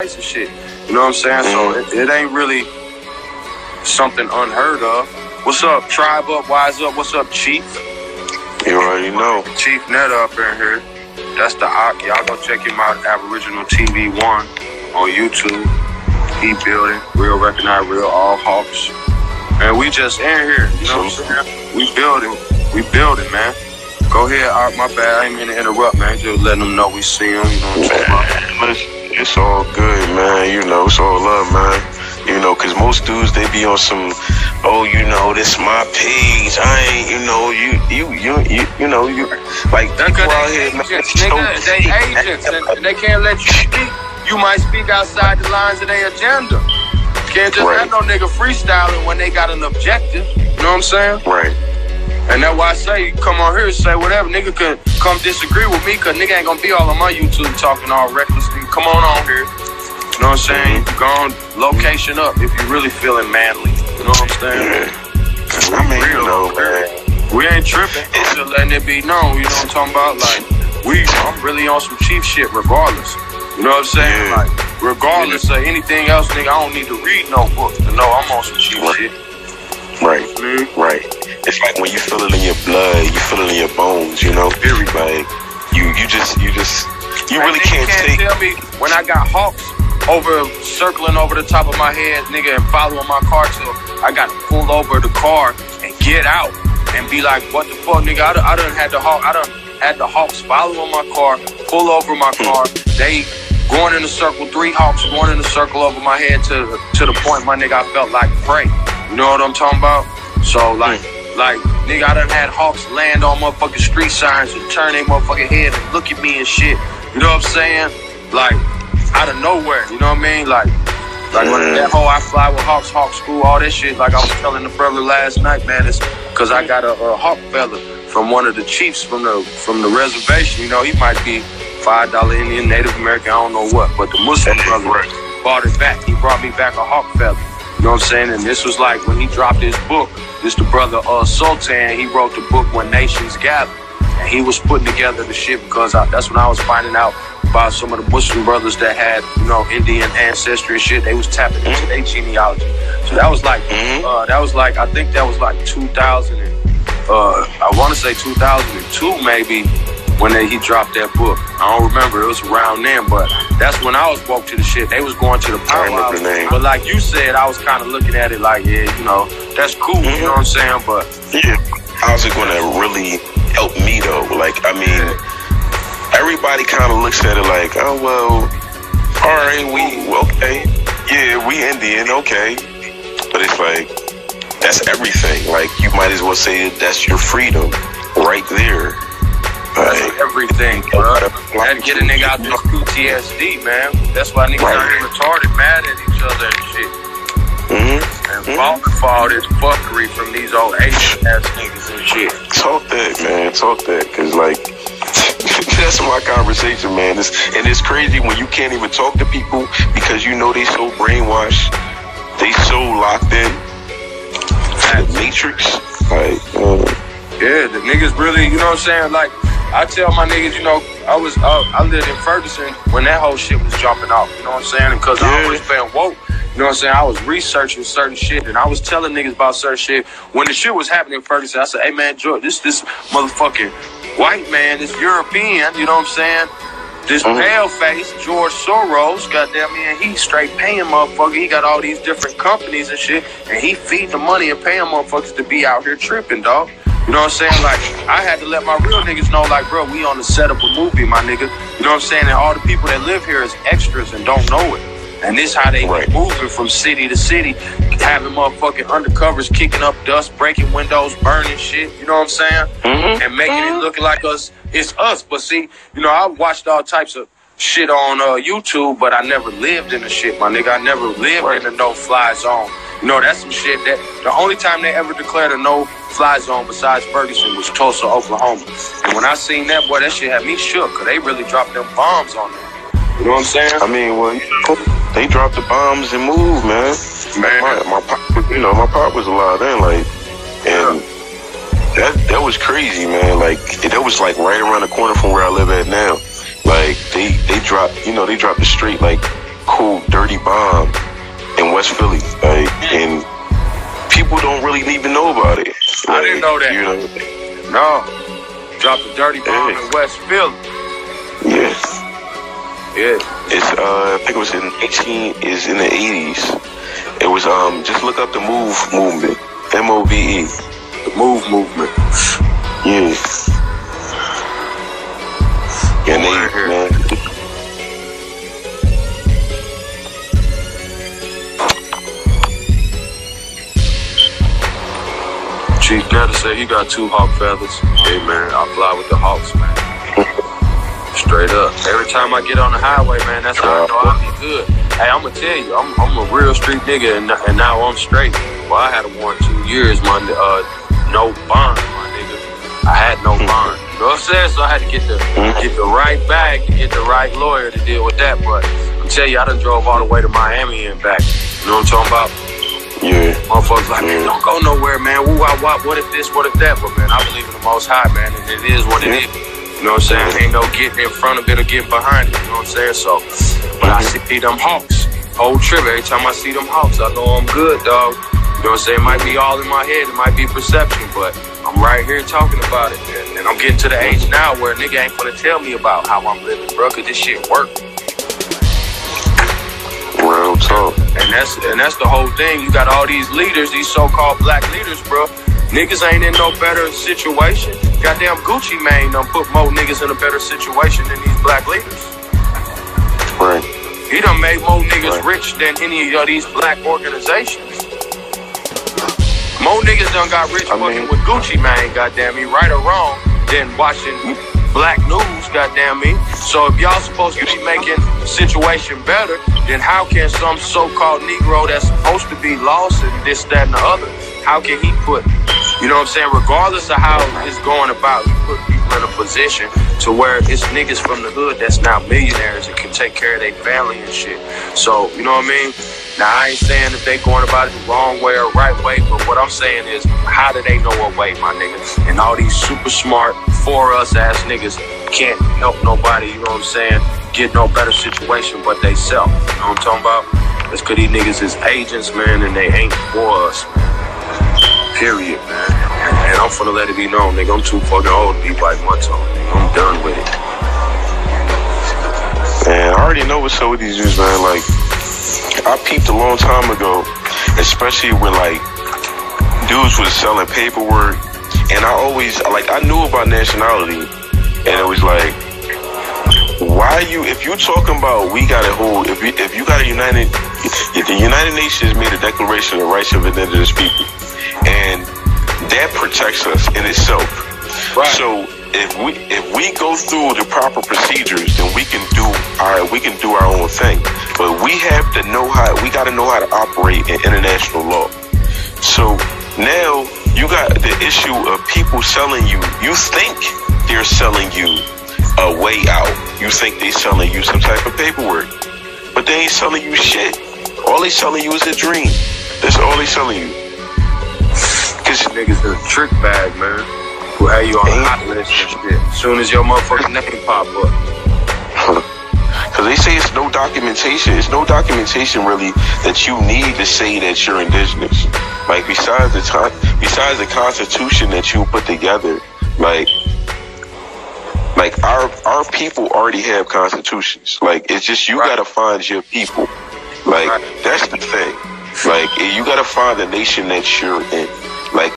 and shit. You know what I'm saying? So it ain't really something unheard of. What's up, Tribe Up, Wise Up? What's up, Chief? You already know. Chief Net up in here. That's the Hawk. Y'all go check him out, Aboriginal TV 1 on YouTube. He building, real recognize, real all Hawks. And we just in here, you know what I'm saying? We building, man. Go ahead, Art, my bad. I ain't mean to interrupt, man. Just letting them know we see him, you know what I'm saying? It's all good, man. You know, it's all love, man. You know, because most dudes, they be on some, oh, you know, this my page. I ain't, you know, you know, you like, people out here, man. They agents, and they can't let you speak. You might speak outside the lines of their agenda. Can't just have no nigga freestyling when they got an objective. You know what I'm saying? Right. And that's why I say, you come on here and say whatever. Nigga could come disagree with me, cause nigga ain't gonna be all on my YouTube talking all recklessly. Come on here. You know what I'm saying? You go on location up if you really feeling manly. You know what I'm saying? Yeah. I mean, you know, man. We ain't tripping. It's just letting it be known. You know what I'm talking about? Like, I'm really on some chief shit regardless. You know what I'm saying? Yeah. Like, regardless of anything else, nigga, I don't need to read no book to know I'm on some chief shit. Right. Right. It's like when you feel it in your blood, you feel it in your bones, you know? Like, you really can't tell me when I got Hawks circling over the top of my head, nigga, and following my car till I got to pull over the car and get out and be like, what the fuck, nigga? I done had the Hawks following my car, pull over my car. They going in a circle, 3 Hawks going in a circle over my head to the point, my nigga, I felt like prey. You know what I'm talking about? So, like, nigga, I done had Hawks land on motherfucking street signs and turn their motherfucking head and look at me and shit. You know what I'm saying? Like, out of nowhere, you know what I mean? Like when that whole I fly with Hawks, Hawk school, all that shit, like I was telling the brother last night, man, it's because I got a Hawk fella from one of the chiefs from the reservation. You know, he might be $5 Indian, Native American, I don't know what, but the Muslim brother bought it back. He brought me back a Hawk fella. You know what I'm saying? And this was like when he dropped his book. This the brother Sultan. He wrote the book When Nations Gather. And he was putting together the shit because that's when I was finding out about some of the Muslim brothers that had, you know, Indian ancestry and shit. They was tapping into their genealogy. So that was like, I think that was like 2000. I want to say 2002 maybe. When he dropped that book. I don't remember, it was around then, but that's when I was woke to the shit. They was going to the power house. But like you said, I was kind of looking at it like, yeah, you know, that's cool, you know what I'm saying? But yeah, how's it gonna really help me though? Like, I mean, everybody kind of looks at it like, oh, well, all right, okay. Yeah, we Indian, okay. But it's like, that's everything. Like, you might as well say that's your freedom right there. That's everything, bro. Had to get a nigga out this PTSD, man. That's why niggas are retarded, mad at each other and shit. And falling for all this fuckery from these old Asian ass niggas and shit. Talk that, man. Talk that, cause like that's my conversation, man. It's crazy when you can't even talk to people because you know they so brainwashed, they so locked in to the matrix. Like, yeah, the niggas really, you know what I'm saying? Like, I tell my niggas, you know, I lived in Ferguson when that whole shit was jumping off, you know what I'm saying? And cause I always been woke, you know what I'm saying? I was researching certain shit and I was telling niggas about certain shit. When the shit was happening in Ferguson, I said, hey man, George, this motherfucking white man, this European, you know what I'm saying? This pale face, George Soros, goddamn me, and he straight paying motherfuckers. He got all these different companies and shit, and he feed the money and paying motherfuckers to be out here tripping, dog. You know what I'm saying? Like, I had to let my real niggas know, like, bro, we on the set of a movie, my nigga. You know what I'm saying? And all the people that live here is extras and don't know it. And this how they moving from city to city, having motherfucking undercovers kicking up dust, breaking windows, burning shit, you know what I'm saying? And making it look like it's us. But see, you know, I watched all types of shit on YouTube, but I never lived in the shit, my nigga. I never lived in a no-fly zone. You know, that's some shit that the only time they ever declared a no-fly zone besides Ferguson was Tulsa, Oklahoma. And when I seen that, boy, that shit had me shook, because they really dropped them bombs on them. You know what I'm saying? I mean, well, you know, they dropped the bombs and moved, man. My pop was alive then, like, and that was crazy, man. Like, that was like right around the corner from where I live at now. Like, they dropped, you know, they dropped the street like called Dirty Bomb in West Philly, like, and people don't really even know about it. Like, I didn't know that. You know? No. Dropped a Dirty Bomb in West Philly. Yeah. Yeah. It's I think it was in the 80s. It was just look up the Move movement. MOVE. The Move movement. Yeah. And they, man. Chief Gator said he got 2 hawk feathers. Hey man, I fly with the hawks, man. Straight up. Every time I get on the highway, man, that's how I know I'll be good. Hey, I'm gonna tell you, I'm a real street nigga, and now I'm straight. Well, I had a 1-2 years, no bond, my nigga. I had no bond. You know what I'm saying? So I had to get the right bag to get the right lawyer to deal with that. But I'm telling you, I done drove all the way to Miami and back. You know what I'm talking about? Yeah. Motherfuckers like, man, don't go nowhere, man. Woo, what if this, what if that? But man, I believe in the Most High, man, and it is what it is. You know what I'm saying? Ain't no getting in front of it or getting behind it. You know what I'm saying? So, but I see them hawks. Whole trip, every time I see them hawks, I know I'm good, dog. You know what I'm saying? It might be all in my head, it might be perception, but I'm right here talking about it. And I'm getting to the age now where a nigga ain't gonna tell me about how I'm living, bro, cause this shit work. Real talk. And that's the whole thing. You got all these leaders, these so-called black leaders, bro. Niggas ain't in no better situation. Goddamn Gucci Mane done put more niggas in a better situation than these black leaders. Right. He done made more niggas rich than any of these black organizations. More niggas done got rich fucking with Gucci Mane, goddamn me, right or wrong, than watching black news, goddamn me. So if y'all supposed to be making the situation better, then how can some so-called Negro that's supposed to be lost and this, that, and the other, how can he put, you know what I'm saying, regardless of how it's going about, he put people in a position to where it's niggas from the hood that's now millionaires and can take care of their family and shit. So, you know what I mean? Now, I ain't saying that they going about it the wrong way or right way, but what I'm saying is, how do they know what way, my niggas? And all these super smart, for us ass niggas can't help nobody, you know what I'm saying, get no better situation but they self. You know what I'm talking about? That's because these niggas is agents, man, and they ain't for us, man. Period, man. And I'm finna let it be known, nigga, I'm too fucking old to be like Munto. I'm done with it. Man, I already know what's up with these dudes, man. Like, I peeped a long time ago, especially when, like, dudes was selling paperwork, and I always, like, I knew about nationality, and it was like, why you, if you talking about we got a whole, if you got a the United Nations made a declaration of the rights of indigenous people, and that protects us in itself. Right. So if we go through the proper procedures, then we can do our own thing. But we have to know we got to know how to operate in international law. So now you got the issue of people selling you. You think they're selling you a way out. You think they selling you some type of paperwork, but they ain't selling you shit. All they selling you is a dream. That's all they selling you. Cause niggas in a trick bag, man. Who have you on the hot list and shit. As soon as your motherfucking name pop up. Cause they say it's no documentation. It's no documentation really that you need to say that you're indigenous. Like besides the Constitution that you put together, like our people already have constitutions. Like it's just you gotta find your people. Like that's the thing. Like you gotta find the nation that you're in. Like